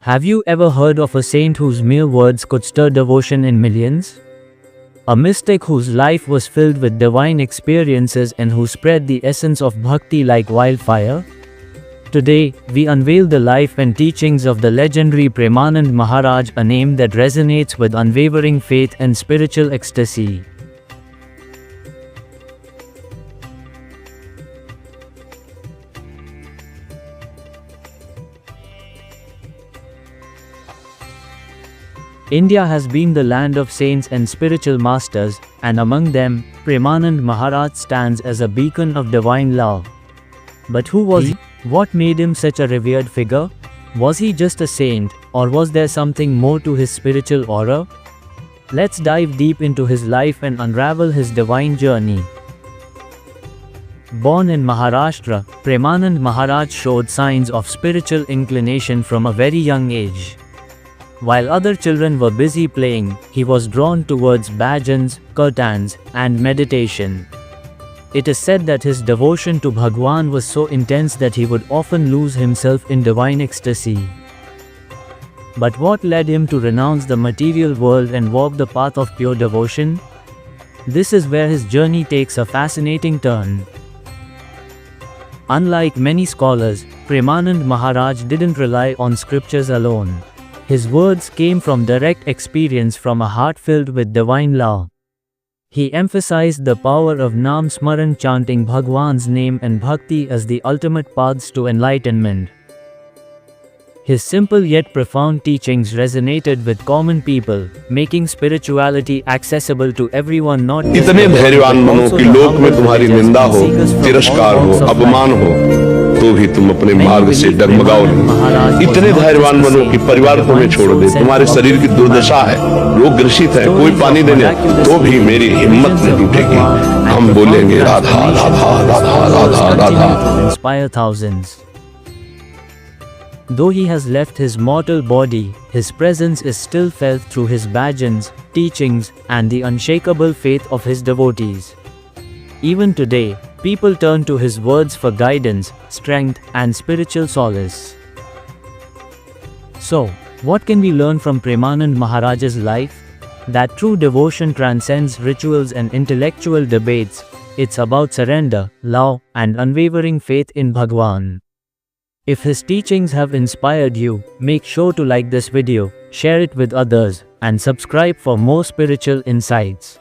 Have you ever heard of a saint whose mere words could stir devotion in millions? A mystic whose life was filled with divine experiences and who spread the essence of bhakti like wildfire? Today, we unveil the life and teachings of the legendary Premanand Maharaj, a name that resonates with unwavering faith and spiritual ecstasy. India has been the land of saints and spiritual masters, and among them, Premanand Maharaj stands as a beacon of divine love. But who was he? What made him such a revered figure? Was he just a saint, or was there something more to his spiritual aura? Let's dive deep into his life and unravel his divine journey. Born in Maharashtra, Premanand Maharaj showed signs of spiritual inclination from a very young age. While other children were busy playing, he was drawn towards bhajans, kirtans, and meditation. It is said that his devotion to Bhagwan was so intense that he would often lose himself in divine ecstasy. But what led him to renounce the material world and walk the path of pure devotion? This is where his journey takes a fascinating turn. Unlike many scholars, Premanand Maharaj didn't rely on scriptures alone. His words came from direct experience from a heart filled with divine love. He emphasized the power of Nam Smaran, chanting Bhagwan's name and bhakti as the ultimate paths to enlightenment. His simple yet profound teachings resonated with common people, making spirituality accessible to everyone, not just इतने धैर्यवान बनो कि लोक में तुम्हारी निंदा हो, तिरस्कार हो, अपमान हो, तो भी तुम अपने मार्ग से डगमगाओ नहीं। इतने धैर्यवान बनो कि परिवार तुम्हें छोड़ दे, तुम्हारे शरीर की दुर्दशा है, रोग ग्रसित है, कोई पानी देने, तो भी मेरी हिम्मत नहीं टूटेगी। हम बोलेंगे Radha Radha Radha Radha Radha. Inspire thousands. Though he has left his mortal body, his presence is still felt through his bhajans, teachings, and the unshakable faith of his devotees. Even today, people turn to his words for guidance, strength, and spiritual solace. So, what can we learn from Premanand Maharaj's life? That true devotion transcends rituals and intellectual debates. It's about surrender, love, and unwavering faith in Bhagwan. If his teachings have inspired you, make sure to like this video, share it with others, and subscribe for more spiritual insights.